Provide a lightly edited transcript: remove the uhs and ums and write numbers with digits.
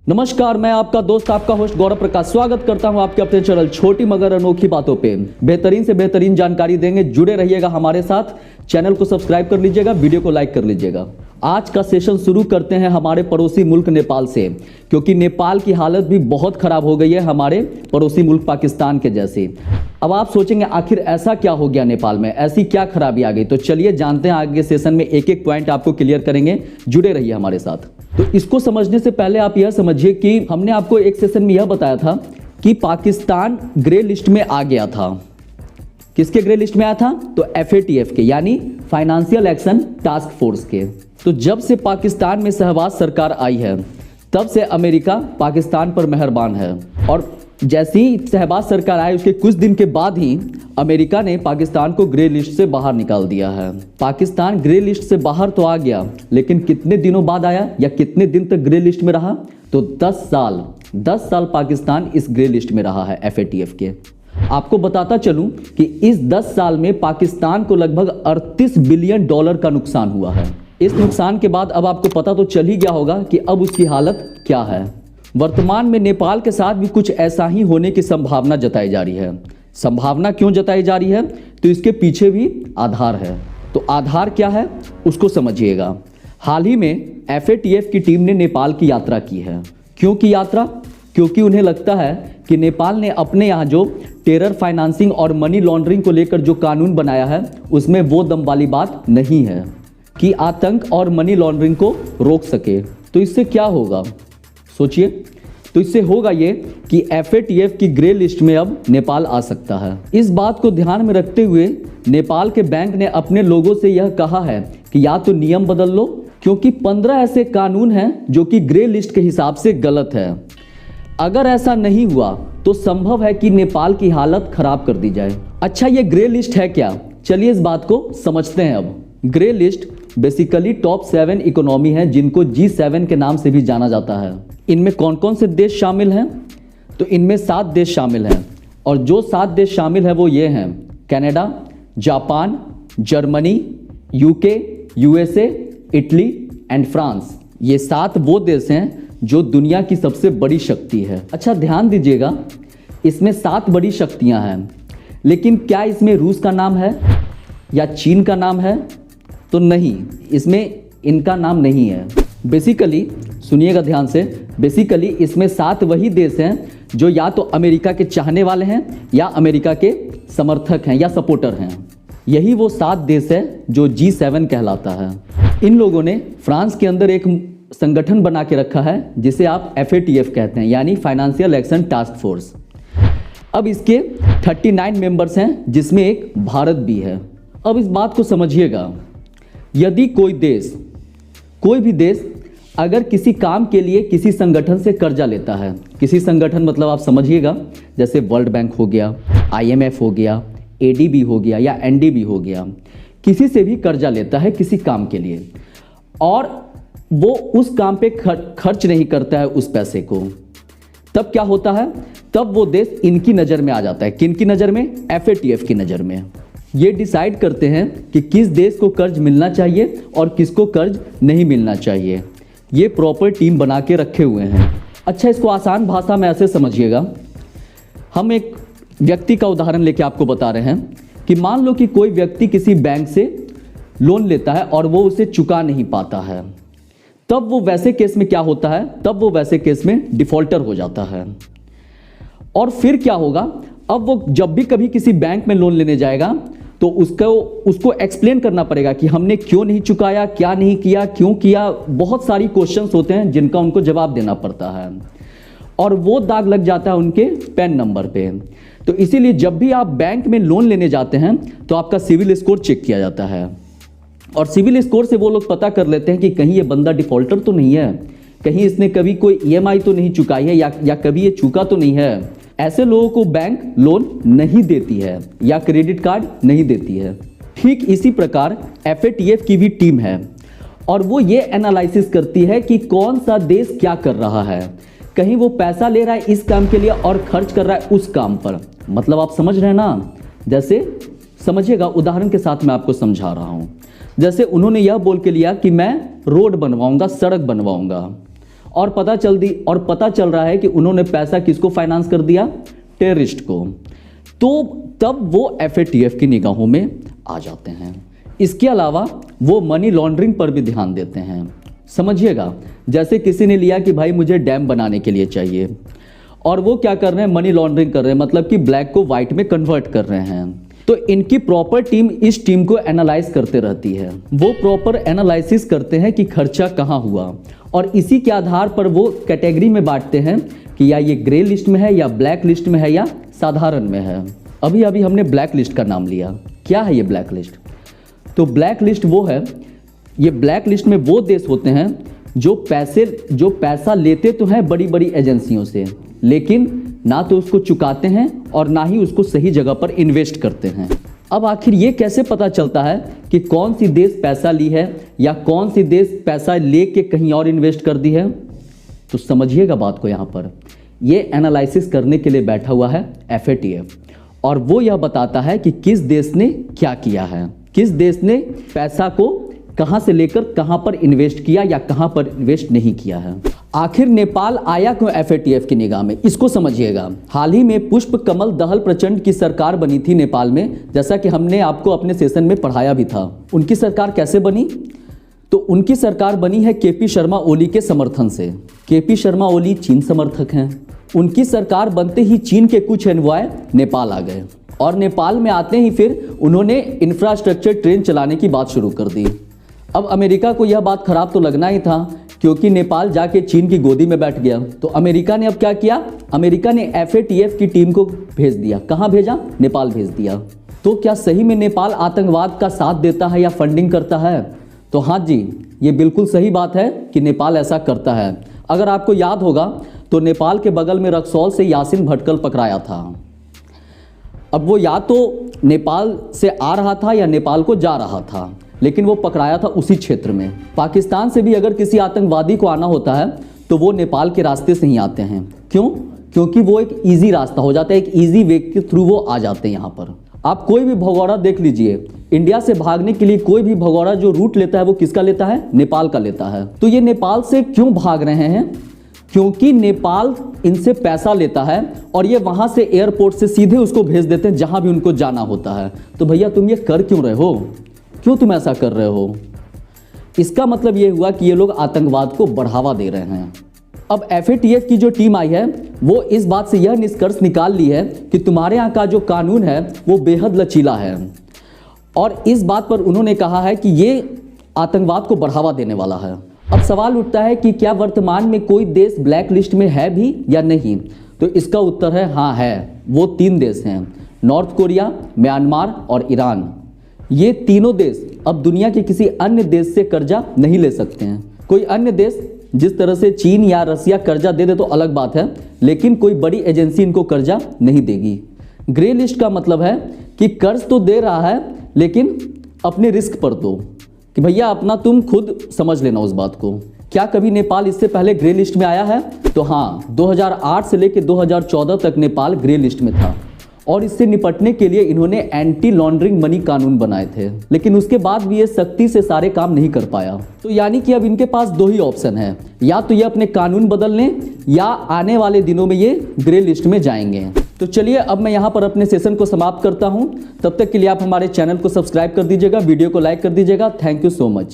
नमस्कार, मैं आपका दोस्त आपका होस्ट गौरव प्रकाश स्वागत करता हूं आपके अपने चैनल छोटी मगर अनोखी बातों पे। बेहतरीन से बेहतरीन जानकारी देंगे, जुड़े रहिएगा हमारे साथ। चैनल को सब्सक्राइब कर लीजिएगा, वीडियो को लाइक कर लीजिएगा। आज का सेशन शुरू करते हैं हमारे पड़ोसी मुल्क नेपाल से, क्योंकि नेपाल की हालत भी बहुत खराब हो गई है हमारे पड़ोसी मुल्क पाकिस्तान के जैसे। अब आप सोचेंगे आखिर ऐसा क्या हो गया नेपाल में, ऐसी क्या खराबी आ गई? तो चलिए जानते हैं, आगे सेशन में एक एक पॉइंट आपको क्लियर करेंगे, जुड़े रहिए हमारे साथ। तो इसको समझने से पहले आप यह समझिए कि हमने आपको एक सेशन में यह बताया था कि पाकिस्तान ग्रे लिस्ट में आ गया था। किसके ग्रे लिस्ट में आया था? तो FATF के, यानी फाइनेंशियल एक्शन टास्क फोर्स के। तो जब से पाकिस्तान में शहबाज सरकार आई है, तब से अमेरिका पाकिस्तान पर मेहरबान है। और जैसे ही शहबाज सरकार आई, उसके कुछ दिन के बाद ही अमेरिका ने पाकिस्तान को ग्रे लिस्ट से बाहर निकाल दिया है। पाकिस्तान ग्रे लिस्ट से बाहर तो आ गया, लेकिन कितने दिनों बाद आया या कितने दिन तक ग्रे लिस्ट में रहा? तो 10 साल पाकिस्तान इस ग्रे लिस्ट में रहा है FATF के। आपको बताता चलूं कि इस 10 साल में पाकिस्तान को लगभग $38 बिलियन का नुकसान हुआ है। इस नुकसान के बाद अब आपको पता तो चल ही गया होगा कि अब उसकी हालत क्या है। वर्तमान में नेपाल के साथ भी कुछ ऐसा ही होने की संभावना जताई जा रही है। संभावना क्यों जताई जा रही है? तो इसके पीछे भी आधार है। तो आधार क्या है उसको समझिएगा। हाल ही में FATF की टीम ने नेपाल की यात्रा की है। क्यों की यात्रा? क्योंकि उन्हें लगता है कि नेपाल ने अपने यहाँ जो टेरर फाइनेंसिंग और मनी लॉन्ड्रिंग को लेकर जो कानून बनाया है, उसमें वो दम वाली बात नहीं है कि आतंक और मनी लॉन्ड्रिंग को रोक सके। तो इससे क्या होगा सोचिए। तो इससे होगा ये कि FATF की ग्रे लिस्ट में अब नेपाल आ सकता है। इस बात को ध्यान में रखते हुए नेपाल के बैंक ने अपने लोगों से यह कहा है कि या तो नियम बदल लो, क्योंकि 15 ऐसे कानून हैं जो कि ग्रे लिस्ट के हिसाब से गलत है। अगर ऐसा नहीं हुआ तो संभव है कि नेपाल की हालत खराब कर दी जाए। अच्छा, ये ग्रे लिस्ट है क्या? चलिए इस बात को समझते हैं। अब grey list basically top 7 economy है, जिनको G7 के नाम से भी जाना जाता है। इनमें कौन कौन से देश शामिल हैं? तो इनमें 7 देश शामिल हैं, और जो 7 देश शामिल हैं वो ये हैं: Canada, Japan, Germany, UK, USA, Italy and France. ये 7 वो देश हैं जो दुनिया की सबसे बड़ी शक्ति है। अच्छा ध्यान दीजिएगा, इसमें 7 बड़ी शक्तियां हैं, लेकिन क्या इसमें रूस का नाम है या चीन का नाम है? तो नहीं, इसमें इनका नाम नहीं है। बेसिकली सुनिएगा ध्यान से, बेसिकली इसमें 7 वही देश हैं जो या तो अमेरिका के चाहने वाले हैं या अमेरिका के समर्थक हैं या सपोर्टर हैं। यही वो 7 देश है जो G7 कहलाता है। इन लोगों ने फ्रांस के अंदर एक संगठन बना के रखा है जिसे आप FATF कहते हैं, यानी फाइनेंशियल एक्शन टास्क फोर्स। अब इसके 39 मेंबर्स हैं, जिसमें एक भारत भी है। अब इस बात को समझिएगा, यदि कोई भी देश अगर किसी काम के लिए किसी संगठन से कर्जा लेता है, किसी संगठन मतलब आप समझिएगा जैसे वर्ल्ड बैंक हो गया, IMF हो गया, ADB हो गया या NDB हो गया, किसी से भी कर्जा लेता है किसी काम के लिए, और वो उस काम पे खर्च नहीं करता है उस पैसे को, तब क्या होता है? तब वो देश इनकी नज़र में आ जाता है। किन की नज़र में? FATF की नज़र में। ये डिसाइड करते हैं कि किस देश को कर्ज मिलना चाहिए और किसको कर्ज नहीं मिलना चाहिए। ये प्रॉपर टीम बना के रखे हुए हैं। अच्छा, इसको आसान भाषा में ऐसे समझिएगा। हम एक व्यक्ति का उदाहरण लेके आपको बता रहे हैं कि मान लो कि कोई व्यक्ति किसी बैंक से लोन लेता है और वो उसे चुका नहीं पाता है, तब वो वैसे केस में क्या होता है? तब वो वैसे केस में डिफॉल्टर हो जाता है। और फिर क्या होगा? अब वो जब भी कभी किसी बैंक में लोन लेने जाएगा तो उसको एक्सप्लेन करना पड़ेगा कि हमने क्यों नहीं चुकाया, क्या नहीं किया, क्यों किया। बहुत सारी क्वेश्चंस होते हैं जिनका उनको जवाब देना पड़ता है, और वो दाग लग जाता है उनके पैन नंबर पे। तो इसीलिए जब भी आप बैंक में लोन लेने जाते हैं तो आपका सिविल स्कोर चेक किया जाता है, और सिविल स्कोर से वो लोग पता कर लेते हैं कि कहीं ये बंदा डिफॉल्टर तो नहीं है, कहीं इसने कभी कोई EMI तो नहीं चुकाई है, या कभी ये चुका तो नहीं है। ऐसे लोगों को बैंक लोन नहीं देती है या क्रेडिट कार्ड नहीं देती है। ठीक इसी प्रकार FATF की भी टीम है, और वो ये एनालिसिस करती है कि कौन सा देश क्या कर रहा है। कहीं वो पैसा ले रहा है इस काम के लिए और खर्च कर रहा है उस काम पर। मतलब आप समझ रहे हैं ना? जैसे समझिएगा, उदाहरण के साथ मैं आपको समझा रहा हूं। जैसे उन्होंने यह बोल के लिया कि मैं रोड बनवाऊंगा, सड़क बनवाऊंगा, और पता चल रहा है कि उन्होंने पैसा किसको फाइनेंस कर दिया, टेररिस्ट को। तो तब वो FATF की निगाहों में आ जाते हैं। इसके अलावा वो मनी लॉन्ड्रिंग पर भी ध्यान देते हैं। समझिएगा, जैसे किसी ने लिया कि भाई मुझे डैम बनाने के लिए चाहिए, और वो क्या कर रहे हैं, मनी लॉन्ड्रिंग कर रहे हैं, मतलब कि ब्लैक को व्हाइट में कन्वर्ट कर रहे हैं। तो इनकी प्रॉपर टीम इस टीम को एनालाइज करते रहती है। वो प्रॉपर एनालिसिस करते हैं कि खर्चा कहाँ हुआ, और इसी के आधार पर वो कैटेगरी में बांटते हैं कि या ये ग्रे लिस्ट में है, या ब्लैक लिस्ट में है, या साधारण में है। अभी हमने ब्लैक लिस्ट का नाम लिया। क्या है ये ब्लैक लिस्ट? तो ब्लैक लिस्ट वो है, ये ब्लैक लिस्ट में वो देश होते हैं जो पैसा लेते तो हैं बड़ी बड़ी एजेंसियों से, लेकिन ना तो उसको चुकाते हैं और ना ही उसको सही जगह पर इन्वेस्ट करते हैं। अब आखिर ये कैसे पता चलता है कि कौन सी देश पैसा ली है या कौन सी देश पैसा लेके कहीं और इन्वेस्ट कर दी है? तो समझिएगा बात को। यहाँ पर ये एनालिसिस करने के लिए बैठा हुआ है FATF, और वो यह बताता है कि किस देश ने क्या किया है, किस देश ने पैसा को कहां से लेकर कहां पर इन्वेस्ट किया या कहां पर इन्वेस्ट नहीं किया है। आखिर नेपाल आया क्यों FATF की निगाह में, इसको समझिएगा। हाल ही में पुष्प कमल दहल प्रचंड की सरकार बनी थी नेपाल में, जैसा कि हमने आपको अपने सेशन में पढ़ाया भी था। उनकी सरकार कैसे बनी? तो उनकी सरकार बनी है KP शर्मा ओली के समर्थन से। KP शर्मा ओली चीन समर्थक हैं। उनकी सरकार बनते ही चीन के कुछ एनवॉय नेपाल आ गए, और नेपाल में आते ही फिर उन्होंने इंफ्रास्ट्रक्चर ट्रेन चलाने की बात शुरू कर दी। अब अमेरिका को यह बात खराब तो लगना ही था, क्योंकि नेपाल जाके चीन की गोदी में बैठ गया। तो अमेरिका ने अब क्या किया, अमेरिका ने FATF की टीम को भेज दिया। कहाँ भेजा? नेपाल भेज दिया। तो क्या सही में नेपाल आतंकवाद का साथ देता है या फंडिंग करता है? तो हाँ जी, ये बिल्कुल सही बात है कि नेपाल ऐसा करता है। अगर आपको याद होगा तो नेपाल के बगल में रक्सौल से यासीन भटकल पकड़ाया था। अब वो या तो नेपाल से आ रहा था या नेपाल को जा रहा था, लेकिन वो पकड़ाया था उसी क्षेत्र में। पाकिस्तान से भी अगर किसी आतंकवादी को आना होता है तो वो नेपाल के रास्ते से ही आते हैं। क्यों? क्योंकि वो एक इजी रास्ता हो जाता है, एक इजी वे के थ्रू वो आ जाते हैं यहाँ पर। आप कोई भी भगौड़ा देख लीजिए, इंडिया से भागने के लिए कोई भी भगौड़ा जो रूट लेता है वो किसका लेता है? नेपाल का लेता है। तो ये नेपाल से क्यों भाग रहे हैं? क्योंकि नेपाल इनसे पैसा लेता है और ये वहां से एयरपोर्ट से सीधे उसको भेज देते हैं जहां भी उनको जाना होता है। तो भैया तुम ये कर क्यों रहे हो? क्यों तुम ऐसा कर रहे हो? इसका मतलब ये हुआ कि ये लोग आतंकवाद को बढ़ावा दे रहे हैं। अब FATF की जो टीम आई है वो इस बात से यह निष्कर्ष निकाल ली है कि तुम्हारे यहाँ का जो कानून है वो बेहद लचीला है, और इस बात पर उन्होंने कहा है कि ये आतंकवाद को बढ़ावा देने वाला है। अब सवाल उठता है कि क्या वर्तमान में कोई देश ब्लैक लिस्ट में है भी या नहीं? तो इसका उत्तर है हाँ है। वो 3 देश हैं, नॉर्थ कोरिया, म्यांमार और ईरान। ये तीनों देश अब दुनिया के किसी अन्य देश से कर्जा नहीं ले सकते हैं। कोई अन्य देश जिस तरह से चीन या रसिया कर्जा दे दे तो अलग बात है, लेकिन कोई बड़ी एजेंसी इनको कर्जा नहीं देगी। ग्रे लिस्ट का मतलब है कि कर्ज तो दे रहा है लेकिन अपने रिस्क पर दो, कि भैया अपना तुम खुद समझ लेना उस बात को। क्या कभी नेपाल इससे पहले ग्रे लिस्ट में आया है? तो हाँ, 2008 से लेकर 2014 तक नेपाल ग्रे लिस्ट में था, और इससे निपटने के लिए इन्होंने एंटी लॉन्ड्रिंग मनी कानून बनाए थे, लेकिन उसके बाद भी ये सख्ती से सारे काम नहीं कर पाया। तो यानी कि अब इनके पास 2 ही ऑप्शन है, या तो ये अपने कानून बदल लें या आने वाले दिनों में ये ग्रे लिस्ट में जाएंगे। तो चलिए अब मैं यहाँ पर अपने सेशन को समाप्त करता हूँ। तब तक के लिए आप हमारे चैनल को सब्सक्राइब कर दीजिएगा, वीडियो को लाइक कर दीजिएगा। Thank you so much.